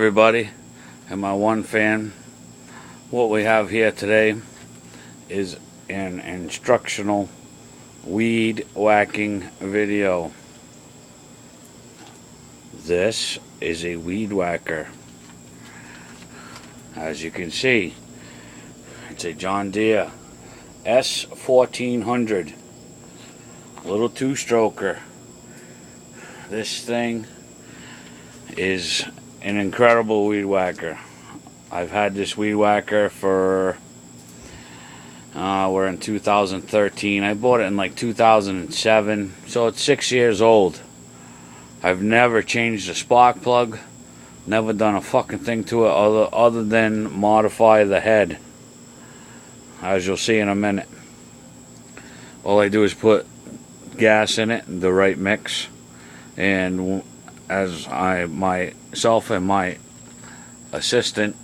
everybody, and my one fan. What we have here today is an instructional weed whacking video. This is a weed whacker. As you can see, it's a John Deere S1400 little two-stroker. This thing is an incredible weed whacker. I've had this weed whacker for we're in 2013. I bought it in like 2007, so it's 6 years old. I've never changed a spark plug, never done a fucking thing to it other than modify the head, as you'll see in a minute. All I do is put gas in it, the right mix, and as myself and my assistant,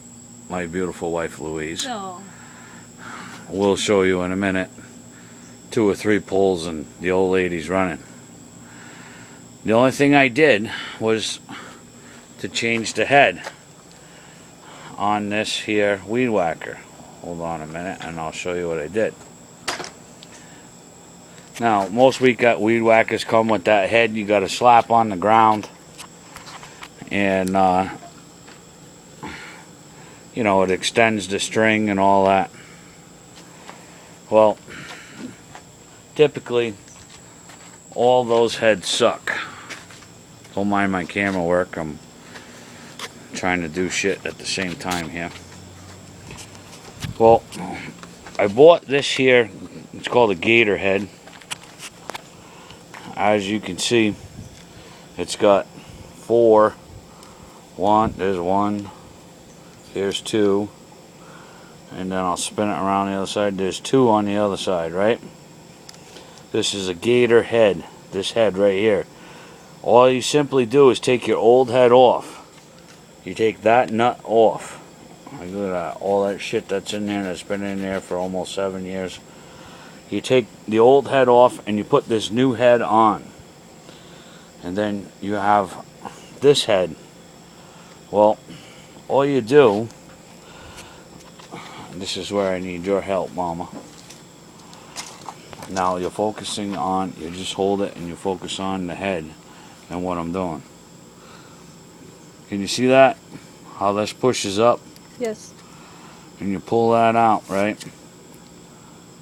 my beautiful wife Louise, will show you in a minute, 2 or 3 pulls and the old lady's running. The only thing I did was to change the head on this here weed whacker. Hold on a minute and I'll show you what I did. Now, most weed whackers come with that head you got to slap on the ground, and you know, it extends the string and all that. Well, typically all those heads suck. Don't mind my camera work, I'm trying to do shit at the same time here. Well, I bought this here, it's called a gator head. As you can see, it's got 4. There's 1, here's 2, and then I'll spin it around the other side. There's 2 on the other side, right? This is a gator head, this head right here. All you simply do is take your old head off. You take that nut off. Look at that, all that shit that's in there that's been in there for almost 7 years. You take the old head off and you put this new head on. And then you have this head. Well, all you do, this is where I need your help, Mama. Now you're focusing on, you just hold it and you focus on the head and what I'm doing. Can you see that? How this pushes up? Yes. And you pull that out, right?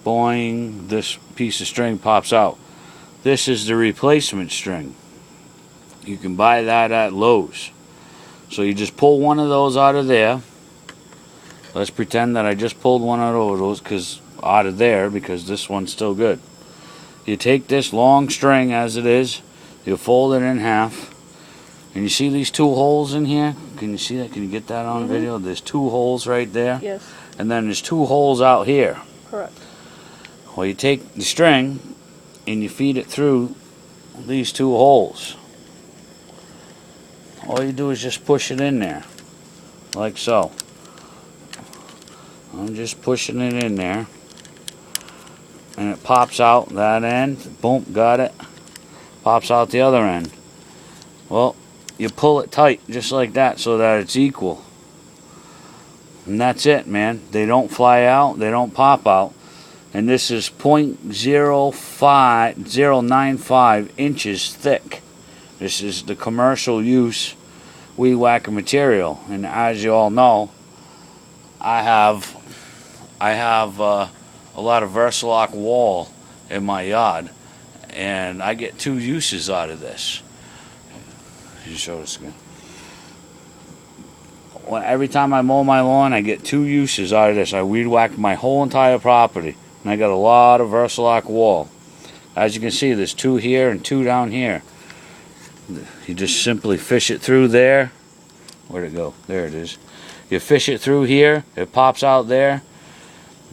Boing, this piece of string pops out. This is the replacement string. You can buy that at Lowe's. So you just pull one of those out of there. Let's pretend that I just pulled one out of those out of there because this one's still good. You take this long string as it is, you fold it in half, and you see these 2 holes in here? Can you see that? Can you get that on video? There's 2 holes right there. Yes. And then there's 2 holes out here. Correct. Well, you take the string and you feed it through these 2 holes. All you do is just push it in there, like so. I'm just pushing it in there, and it pops out that end. Boom, got it. Pops out the other end. Well, you pull it tight just like that so that it's equal. And that's it, man. They don't fly out, they don't pop out. And this is 0.095 inches thick. This is the commercial use weed whacker material. And as you all know, I have a lot of Versalock wall in my yard, and I get 2 uses out of this. You show this again. Every time I mow my lawn, I get 2 uses out of this. I weed whack my whole entire property, and I got a lot of Versalock wall. As you can see, there's 2 here and 2 down here. You just simply fish it through there. Where'd it go? There it is. You fish it through here, it pops out there.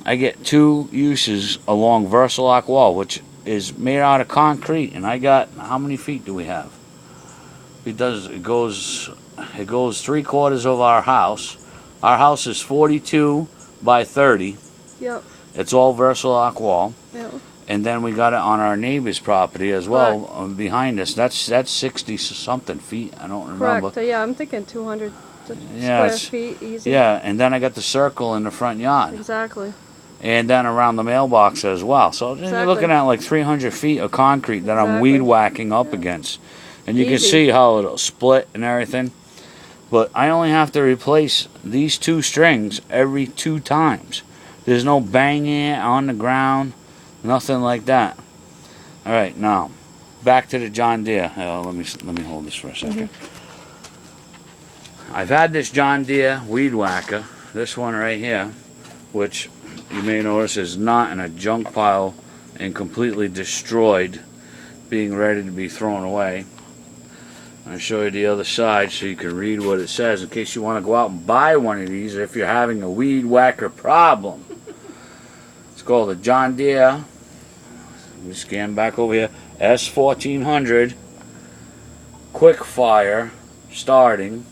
I get 2 uses along Versalock wall, which is made out of concrete, and I got, how many feet do we have? It goes 3/4 of our house. Our house is 42 by 30. Yep. It's all Versalock wall. Yep. And then we got it on our neighbor's property as well, behind us. That's 60 something feet. I don't remember. Correct. Yeah, I'm thinking 200. Yeah, square feet, easy. yeah, and then I got the circle in the front yard. Exactly. And then around the mailbox as well. So you're looking at like 300 feet of concrete that I'm weed whacking up against. And you can see how it'll split and everything. But I only have to replace these 2 strings every 2 times. There's no banging it on the ground, nothing like that. All right, now back to the John Deere. Let me hold this for a second. I've had this John Deere weed whacker, this one right here, which you may notice is not in a junk pile and completely destroyed, being ready to be thrown away. I'll show you the other side so you can read what it says in case you want to go out and buy one of these if you're having a weed whacker problem. It's called a John Deere, let me scan back over here, S1400 quick fire starting.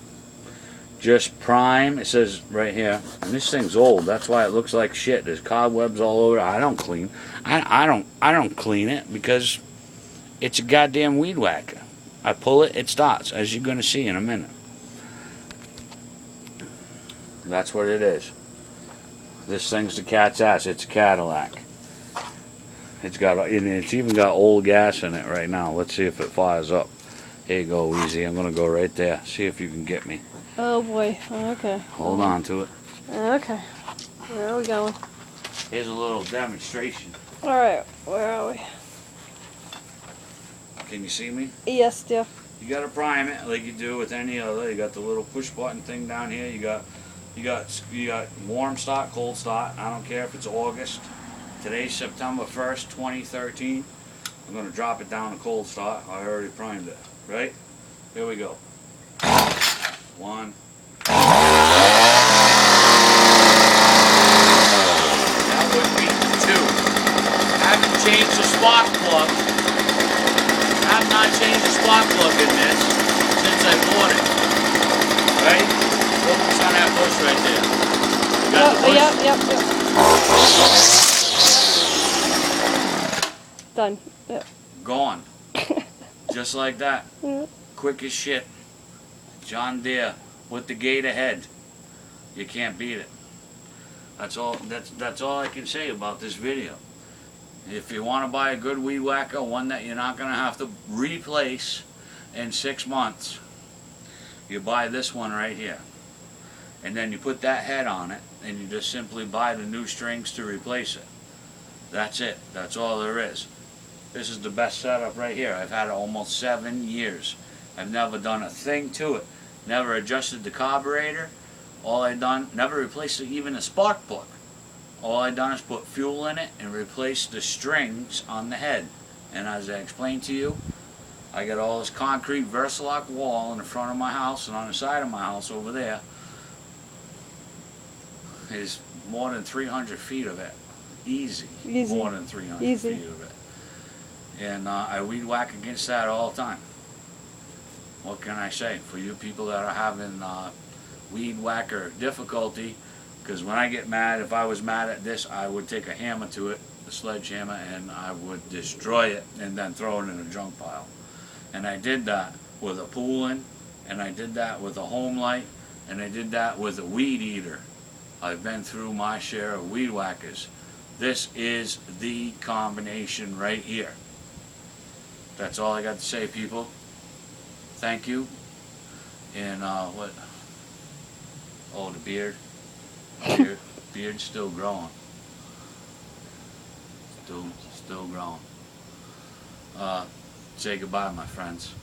Just prime, it says right here, and this thing's old. That's why it looks like shit. There's cobwebs all over it. I don't clean. I don't clean it because it's a goddamn weed whacker. I pull it, it starts, as you're gonna see in a minute. That's what it is. This thing's the cat's ass. It's a Cadillac. It's even got old gas in it right now. Let's see if it fires up. Here you go, Easy. I'm gonna go right there. See if you can get me. Oh boy. Okay. Hold on to it. Okay. Where are we going? Here's a little demonstration. All right. Where are we? Can you see me? Yes, dear. You gotta prime it like you do with any other. You got the little push button thing down here. You got warm start, cold start. I don't care if it's August. Today's September 1st, 2013. I'm gonna drop it down to cold start. I already primed it. Right? Here we go. 1. That would be 2. Haven't changed the spark plug. Have not changed the spark plug in this since I bought it. Right? Focus on that bush right there. You got the bush? Yep. Done. Yep. Gone. Just like that. Quick as shit. John Deere with the gator head. You can't beat it. That's all I can say about this video. If you want to buy a good weed whacker, one that you're not going to have to replace in 6 months, you buy this one right here. And then you put that head on it, and you just simply buy the new strings to replace it. That's it. That's all there is. This is the best setup right here. I've had it almost 7 years. I've never done a thing to it. Never adjusted the carburetor. All I done, never replaced even a spark plug. All I done is put fuel in it and replace the strings on the head. And as I explained to you, I got all this concrete Versalock wall in the front of my house and on the side of my house over there. There's more than 300 feet of it. Easy. More than 300 feet of it. And I weed whack against that all the time. What can I say? For you people that are having weed whacker difficulty, because when I get mad, if I was mad at this, I would take a hammer to it, a sledgehammer, and I would destroy it and then throw it in a junk pile. And I did that with a pooling, and I did that with a home light, and I did that with a weed eater. I've been through my share of weed whackers. This is the combination right here. That's all I got to say, people. Thank you. And what? Oh, the beard. Beard's still growing. Still growing. Say goodbye, my friends.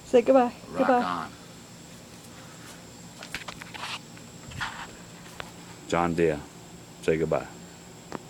Say goodbye. Rock on. John Deere. Say goodbye.